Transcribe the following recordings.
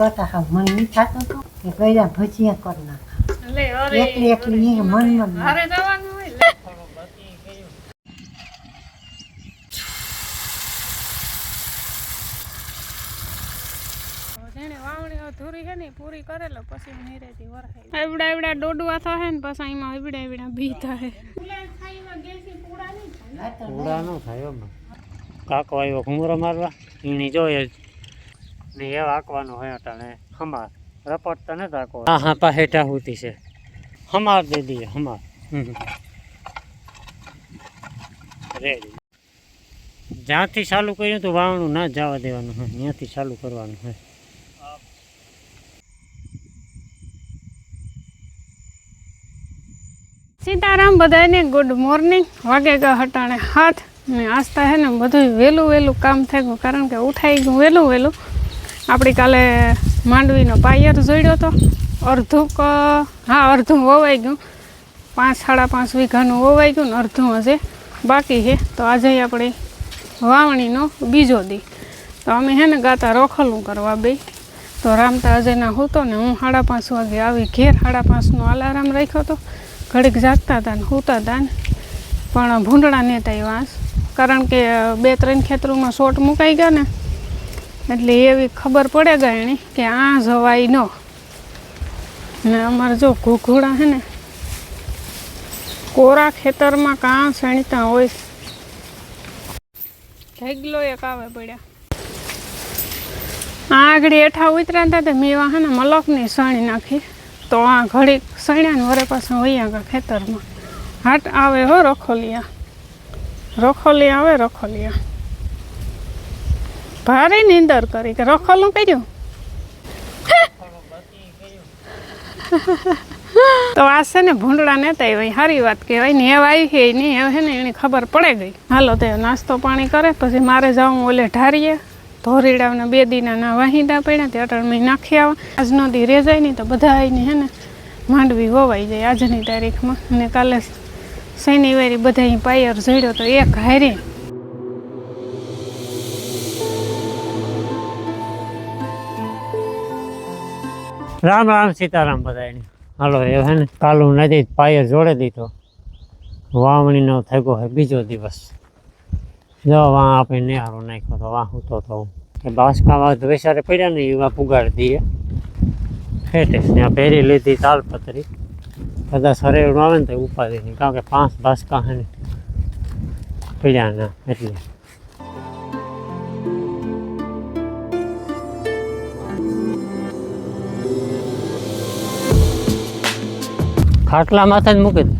હા મન નહીં થતું હતું કે ગળ્યા ભજીયા કરી નાખા એકલી એકલી મન હારે જવાનું હોય જેને વાવણી ધૂરી છે ને પૂરી કરેલો પછી નીરેથી વરખાઈ એવડા એવડા ડોડવા થાય ને પછી એમાં એવડા એવડા બી થાય પૂડા ન થાય કાકો આવ્યો ઘુમરો મારવા એની જોઈએ ને એ આંકવાનું હોય અટાણે હમાર રપટ તો નથી આંકવો હા પા હેઠા હોતી છે હમાર દે દઈએ હમાર રેડી જ્યાંથી ચાલુ કર્યું તો વાવણું ના જવા દેવાનું હોય ત્યાંથી ચાલુ કરવાનું હોય સીતારામ બધાને ગુડ મોર્નિંગ વાગે ગયા હટાણે હાથ ને આસ્તા હે ને બધું વહેલું વહેલું કામ થઈ ગયું કારણ કે ઉઠાઈ ગયું વહેલું વહેલું આપણી કાલે માંડવીનો પાયર જોડ્યો હતો અડધું વવાઈ ગયું 5-5.5 વીઘાનું વવાઈ ગયું ને અડધું હજે બાકી છે તો આજે આપણે વાવણીનો બીજો દી તો અમે હે ને ગાતા રોખલું કરવા બે તો રામતા અજયના હતો ને હું 5:30 વાગે આવી ઘેર 5:30નો અલાર્મ રાખ્યો હતો ઘડીક જાગતા હતા ને સૂતા હતા ને પણ ભૂંડળા નેતા વાંસ કારણ કે 2-3 ખેતરોમાં શોટ મુકાઈ ગયા ને એટલે એવી ખબર પડે ગઈ એની કે આ જવાય ન ને અમારે જો ઘૂઘુડા છે ને કોરા ખેતરમાં કાં સણીતા હોય ઢેગલો એક આવે પડ્યા આ આગળ એઠા ઉતર્યા હતા તે મેવા હે ને મલકની સણી નાખી તો આ ઘડીક સણ્યા ને વરે પાછા વૈયા ગયા ખેતરમાં હાટ આવે હો રખોલિયા આવે રખોલિયા ભારે નીંદર કરી કે રખોલું કર્યું તો આ છે ને ભૂંડળા નેતા હોય સારી વાત કહેવાય ને એવા આવી છે નહીં હવે છે ને એની ખબર પડે ગઈ હાલો તે નાસ્તો પાણી કરે પછી મારે જાઉં ઓલે ઢારીએ ધોરીડાના 2 દીના ના વાહિંદા પડ્યા તે અટણમાં નાખી આવે આજનો દી રેજાય નહીં તો બધા આવીને હે ને માંડવી વવાઈ જાય આજની તારીખમાં અને કાલે શનિવારે બધા પાયર જોડ્યો તો એક હારે રામ રામ સીતારામ બધાને હાલો એ હે ને કાલું નદી પાયર જોડે દીધો વાવણીનો થયો હે બીજો દિવસ જો વાં આપણે નેહારો નાખ્યો તો વાં હું તો કે બાસકામાં વેસારે પડ્યા ને એવા પુગાડી દઈએ ફેટે ત્યાં પહેરી લીધી તાલપત્રી કદાચ હરેડું આવે ને તો ઉપાડી નહીં કારણ કે 5 બાસકા હે ને પડ્યા ના એટલે ખાટલા માથે જ મૂકી દે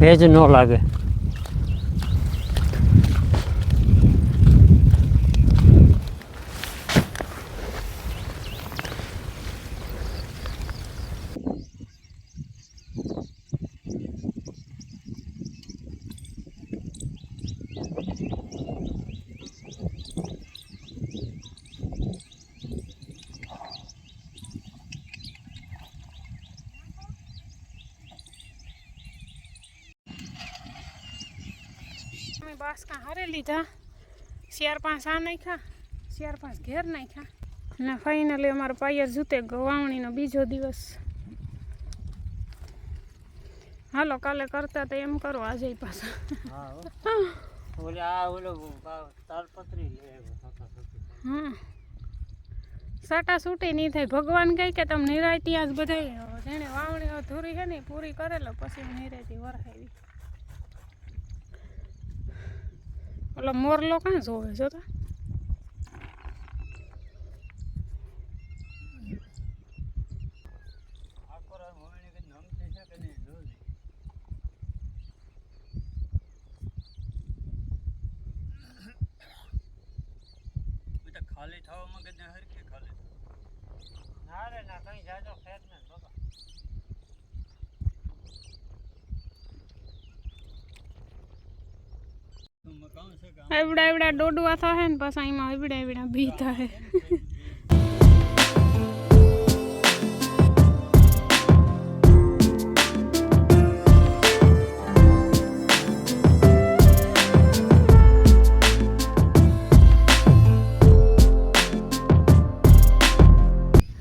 ભેજ ન લાગે બાસકા હારે લીધા 4-5 આ નાખ્યા 4-5 ઘેર નાખ્યા અને ફાઇનલી અમારો પાયર જૂતે વાવણીનો બીજો દિવસ હાલો કાલે કરતા તો એમ કરો આજે પાછા સાટા છૂટી નહીં થાય ભગવાન કહે કે તમે નિરાયતી આજ બધા જેને વાવણી ધૂરી છે ને પૂરી કરેલો પછી નિરાયતી વરખાવી ઓલો મોરલો કાં જોવે જોતા ખાલી થવામાં કે હરખી ખાલી ના રે ના કઈ જાજો ફેર ને બાબા એવડા એવડા ડોડવા થાય ને પાછા એમાં એવડા એવડા બી થાય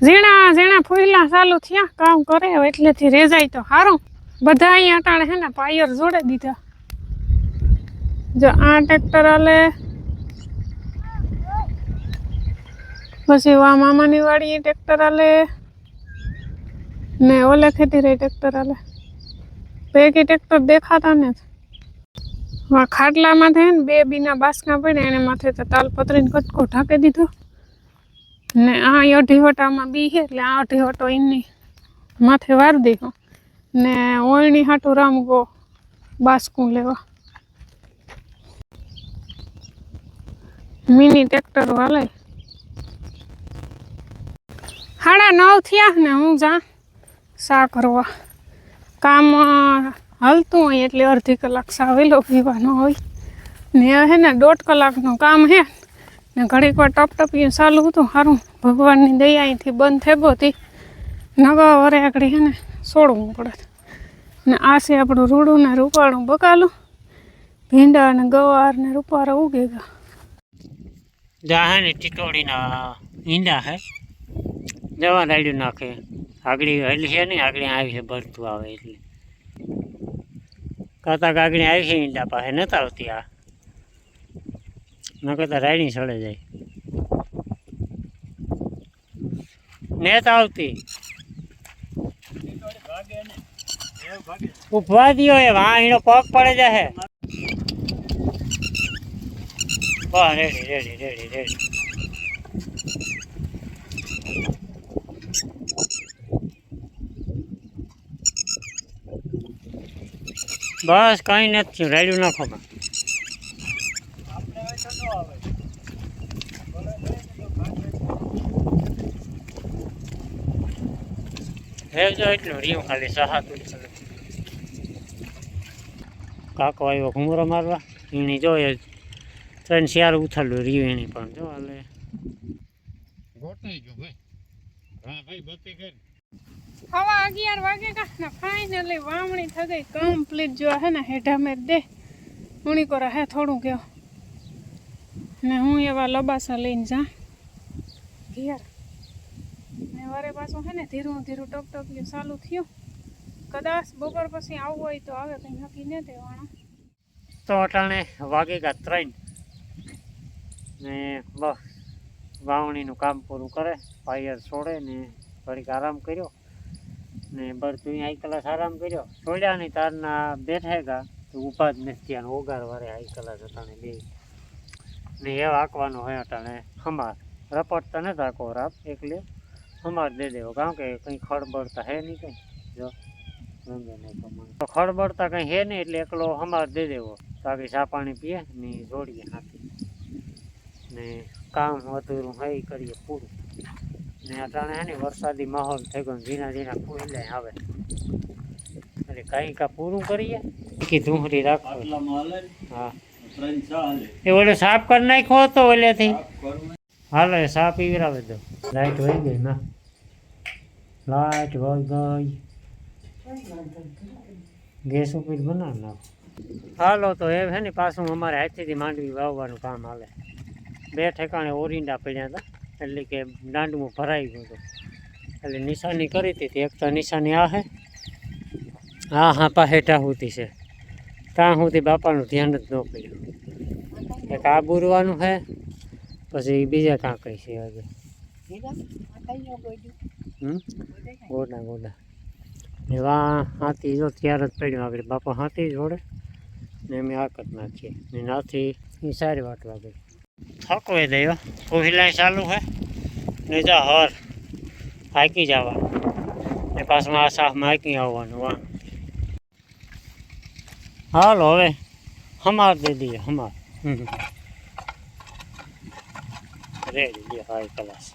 ઝીણા ઝીણા ફૂલા ચાલુ થયા કામ કરે હવે એટલેથી રેજાય તો સારું. બધા અહીંયા અટાણે હે ને પાયર જોડે દીધા. જો આ ટ્રેક્ટર હાલે, પછી વા મામાની વાડી ટ્રેક્ટર હાલે ને ઓલે ખેતી રહી ટ્રેક્ટર હાલે. ભેગી ટ્રેક્ટર દેખાતા ને વા ખાટલામાંથી હે ને 2 બીના બાસકા પડ્યા એને માથે તો તાલપત્રીને કટકો ઢાંકી દીધો ને આ અઢી વટામાં બી છે એટલે આ અઢી વટો એની માથે વાર દીધો ને ઓયણી હાટું રામ ગો બાસકું લેવા. મિની ટ્રેક્ટર હાલે. 9:30 થયા ને હું જા સા કરવા. કામ હાલતું હોય એટલે અડધી કલાક સા વહેલો પીવાનો હોય ને હે ને 1.5 કલાકનું કામ હે ને ઘડીક વાર ટપટપીને ચાલુ હતું. સારું ભગવાનની દયા અહીંથી બંધ થઈ ગયો હતી નવા વરે આગળ હે ને છોડવું પડે. ને આ છે આપણું રૂડું ને રૂપાળું બકાલું. ભીંડા ને ગવાર ને રૂપારા ઉગે ગયા. જા હે ને ટીટોડીના ઈંડા હે જવા રાડ્યું નાખે. આગળ હલી છે નહીં, આગળ આવી છે ભરતું આવે એટલે કાતા કાગણી આવી છે ઈંડા પાસે નતા આવતી. આ ન કરતા રાયડી સડે જાય નેતા આવતી ઉભવા દો એ વા એનો પગ પડે જાય. બસ રેડી રેડી રેડી રેડી. બસ કઈ નથી રાડ્યું નાખો. રેવજો એટલું રહ્યું ખાલી સહાતું. કાકો આવ્યો ઘૂમરો મારવા એની જોઈએ 3-4 ઉથાલું રહ્યું એની પણ જો હાલે ગોઠવાઈ ગયો ભાઈ. હા ભાઈ બત્તી કરી. હવા 11 વાગે કા ને ફાઇનલી વાવણી થઈ ગઈ કમ્પ્લીટ. જો હે ને હેઠા મેં દે ઉણી કોરા હે થોડું ગયો ને હું એવા લબાસા લઈને જા ઘેર ને વારે પાછું હે ને ધીરું ધીરું ટપટપ્યું ચાલુ થયું. કદાચ બપોર પછી આવવું હોય તો આવે, કંઈ નક્કી ન દેવાનું. તો અટાણે વાગે ગયા 3 ને બસ વાવણીનું કામ પૂરું કરે, પાયર છોડે ને ઘડીક આરામ કર્યો ને બરતું હાઈ કલાસ આરામ કર્યો. છોડ્યા નહીં તારના બેઠા ગયા તો ઊભા જ નથી થયા. ઓગાર વારે હાઈ કલાસ અટાણે 2 ને એ હાંકવાનું હોય અટાણે હમાર. રપડતા નથી હાંકો રાપ એકલે હમાર દે દેવો, કારણ કે કંઈ ખડબડતા હે નહીં કંઈ. જો રંગે નહીં પ્રમાણે તો ખડબડતા કંઈ હે નહીં એટલે એકલો હમાર દે દેવો તાકી ચા પાણી પીએ ને જોડીએ હાથી ને કામ અધૂરું હોય કરીએ પૂરું. ને અટાણે હે ને વરસાદી માહોલ થઈ ગયો, ઝીણા ઝીણા ફૂલે આવે એટલે કંઈ કા પૂરું કરીએ કે ધૂંહરી રાખો. હા એ ઓલે સાફ કરી નાખ્યો હતો ઓલેથી. હાલો એ સાફ પીવરાવે દો. લાઈટ વહી ગઈ ના, લાઈટ વહી ગઈ. ગેસ ઉપર બનાવ નાખો. હાલો તો એ છે ને પાછું અમારે હાથેથી માંડવી વાવવાનું કામ હાલે. 2 ઠેકાણે ઓરિંડા પડ્યા હતા એટલે કે દાંડવું ભરાઈ ગયું હતું એટલે નિશાની કરી હતી. એક તો નિશાની આ છે, હા હા પા હેઠા સુધી છે ત્યાં સુધી બાપાનું ધ્યાન જ ન પડ્યું. એક આ બુરવાનું છે પછી બીજા કાં કઈ છે હજુ ગોડા ગોડા એવા હાથી જો ત્યાર જ પડ્યું આગળ બાપા હાથી જોડે ને અમે આકત નાખીએ ને નાથી એ સારી વાટવા ગઈ. થકવે દયો કોહિલાય ચાલુ છે ને જા હર હાકી જવા ને પાછું આ સાફમાં હાકી આવવાનું. વાહ હાલો હવે હમાર દે દઈએ હમાર. રેડી દે હાઈ ક્લાસ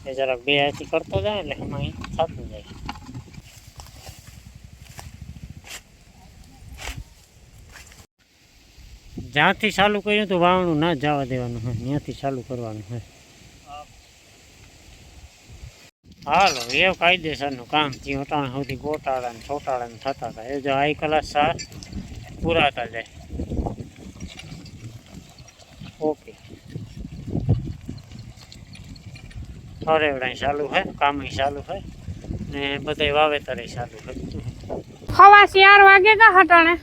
એ જરાક 2 હાથી કરતો જાય એટલે હમાઈ થતું જાય. જ્યાંથી ચાલુ કર્યું તો વાવણું ના જવા દેવાનું હોય, ત્યાંથી ચાલુ કરવાનું હોય. હાલો એ કાયદેસરનું કામ થયું. અટાણ સુધી ગોટાળા ને છોટાળા ને થતા હતા. એ જો હાઈ ક્લાસ સાર પૂરાતા જાય. ઓકે ફરેવડા ચાલુ છે, કામ ચાલુ છે ને બધા વાવેતર ચાલુ છે. સવા 4 વાગે કા હટાણે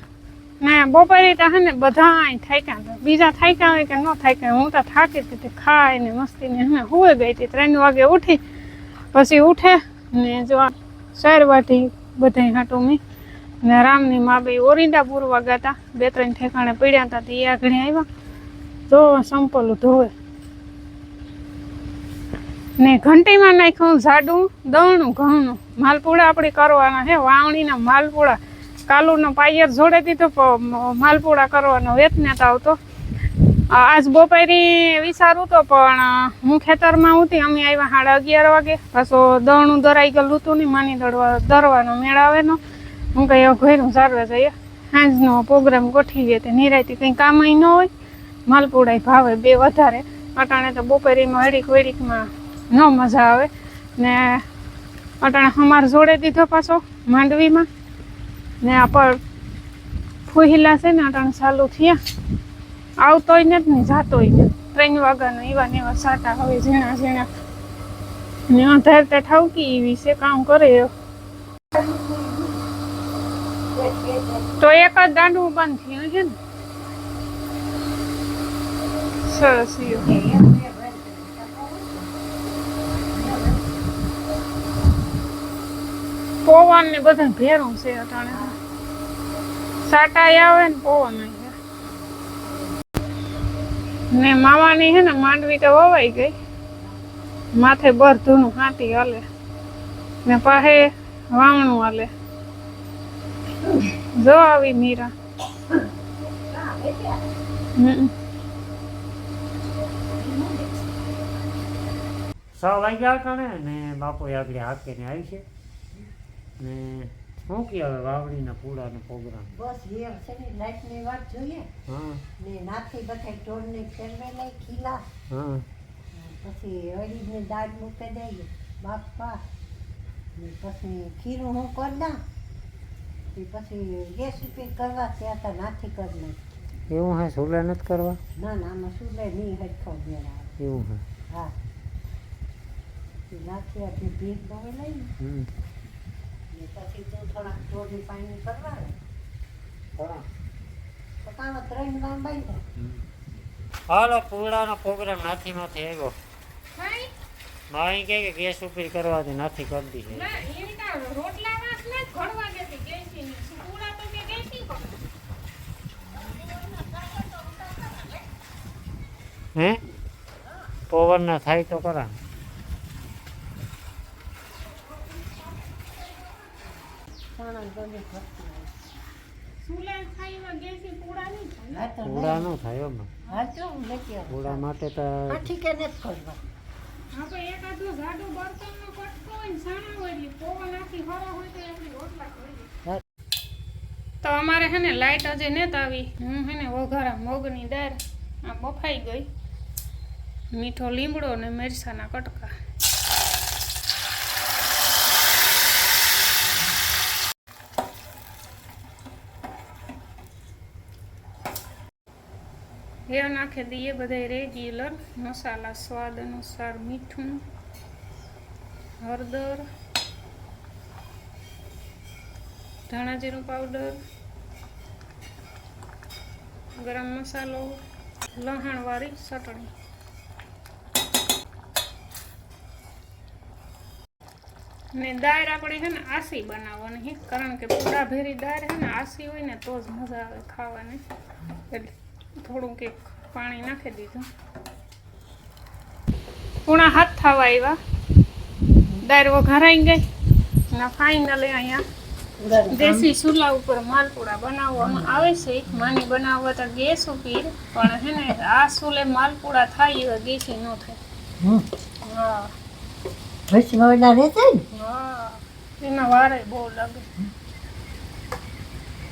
ને બપોરે તો હે ને બધા થાક્યા હતા. બીજા થાક્યા હોય કે ન થાક્યા, હું તો થાકી હતી, ખાઈ ને મસ્તી ને હે હુઈ ગઈ હતી. 3 વાગે ઉઠી, પછી ઉઠે ને જો 4 વાટી બધા હાટું મેં ને રામની મા બે ઓરિંડા પૂરવા ગયા હતા. 2-3 ઠેકાણે પડ્યા હતા તે આગળ આવ્યા તો સંપલું ધોવે ને ઘંટીમાં નાખ્યું જાડું દવણું ઘઉંનું માલપુડા આપણે કરવાના છે. વાવણીના માલપુડા કાલુનો પાયર જોડે દીધો, માલપુડા કરવાનો વેત નતા આવતો. આજ બપોરે વિચારું તો પણ હું ખેતરમાં હતી, અમે આવ્યા 11:30 વાગે. પાછો દવણું દરાઈ ગયેલું હતું ને માની દરવાનો મેળાવેનો. હું કઈ ઘેરું સારવા જઈએ, સાંજનો પ્રોગ્રામ ગોઠવીએ તે નિરાયથી કંઈ કામ ન હોય, માલપુડા ભાવે 2 વધારે. અટાણે તો બપોરીમાં હડીક ન મજા આવે ને અટાણે અમારે જોડે દીધો પાછો માંડવીમાં ને આ પર ફૂહિલા છે ને અટાણે ચાલુ થયા. આવતોય ને જ ને જાતોય ને 3 વાગ્યાનો એવા ને એવા સાટા હવે ઝીણા ઝીણા ને અંધાર તે ઠાવકી એવી છે કામ કરે. તો એક જ દાંડવું બંધ થયું છે ને. સરસ પવન ને બધા ભેરું છે અટાણે, સાટા આવે ને પવન ને માવાની હે ને માંડવી તો વવાઈ ગઈ, માથે બરધુનું હાથી હાલે ને પાસે વાવણું હાલે. જો આવી મીરા 6 વાગ્યા હતા ને બાપુ આગળ હાકીને આવી છે ને શું કે હવે વાવણીના પૂળાનો પ્રોગ્રામ બસ એ છે ને લાઈટની વાત જોઈએ. હા ને નાથી બધા ઢોરને ફેરવેલા ખીલા. હા પછી અડીને દાળ મૂકી દઈએ બાપા ને પછી ખીરું હું કરી દઉં પછી ગેસ ઉપર કરવા ત્યાં તો નાથી કરી નાખ. એવું હે સુલે નથી કરવા? ના ના આમાં શું લે નહીં હરખો મેળા એવું હે? હા નાથી આપી ભીખ બહુ લઈ ને પછી તું થોડાક ઢોરની પાણી કરવા તો કામ 3 ગામ બાંધો. હાલો પૂળાનો પ્રોગ્રામ નાથીમાંથી આવ્યો. મારી કે ગેસ ઉપર કરવાથી નાથી કરી દીધી. હે પવન ના થાય તો કરા. પૂળા નો થાય પૂળા માટે તો તો અમારે હે ને લાઈટ હજી નથી આવી. હું હે ને વઘારા મગની દાળ આ બફાઈ ગઈ, મીઠો લીમડો ને મરચાના કટકા. એ નાખી દઈએ બધા રેગ્યુલર મસાલા, સ્વાદ અનુસાર મીઠું, હળદર, ધાણા જીરું પાવડર, ગરમ મસાલો, લસણવાળી ચટણી. ને દાળ આપણે છે ને આસી બનાવવાની, કારણ કે પૂરા ભેરી દાળ છે ને આસી હોય ને તો જ મજા આવે ખાવાની. એટલે થોડુંક એક પાણી નાખી દીધું. 6:30 થવા આવ્યા, દાળ વઘારાઈ ગઈ ને ફાઇનલી અહીંયા દેશી ચૂલા ઉપર માલપુડા બનાવવામાં આવે છે. માની બનાવવા તો ગેસ ઉપર, પણ હે ને આ ચૂલે માલપુડા થાય એવા ગેસી ન થાય. હા હા એના વારે બહુ લાગે.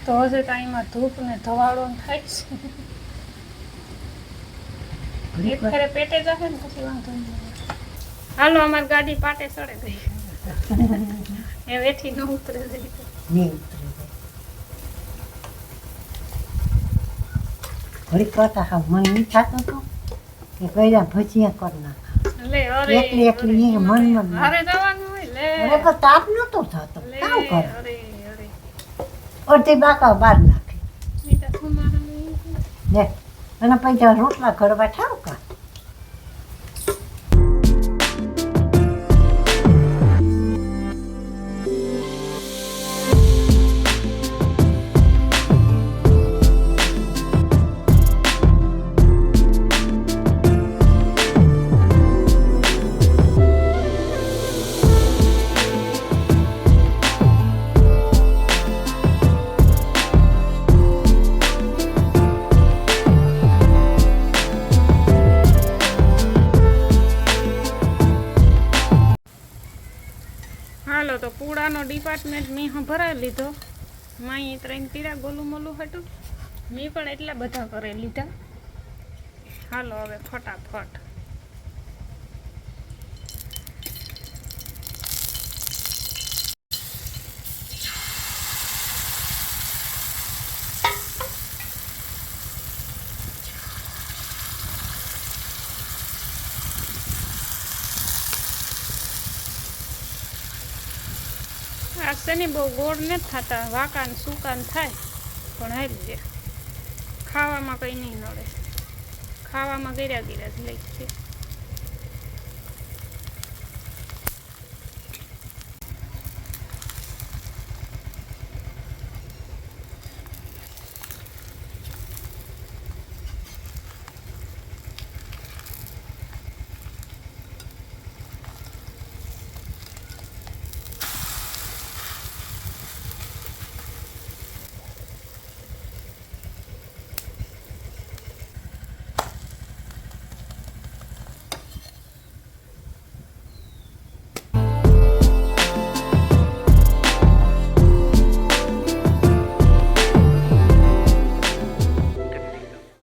તો હજી ટાઈમમાં ધૂપ ને ધવાડો થાય છે. એક ફેરે પેટે જશે ને પછી વાંધો નહીં. હાલો અમારી ગાડી પાટે ચડે ગઈ, એ વેઠી ન ઉતરે નહીં ઘડી કરતા હા મને નહીં થતું હતું કે ગયા ભજીયા કરી નાખા. લે અરે એકલી એકલી એ મનમાં હારે જવાનું હોય લે અરે પણ તાપ નહોતો થતો લે કામ કરે અરે અરે અડધી બાકા બહાર નાખે મીઠા સુમારા નહીં લે અને પછી રોટલા કરવા ઠાવ કા હાલો તો પૂળાનો ડિપાર્ટમેન્ટ મેં ભરાઈ લીધો માઈ 3 પીરા ગોલું મોલું હતું મેં પણ એટલા બધા કરી લીધા હાલો હવે ફટાફટ આ શેની બહુ ગોળ નથી થતા વાકાન સુકાન થાય પણ હાલ છે ખાવામાં કંઈ નહીં નડે ખાવામાં ગીર્યા જ લઈ છે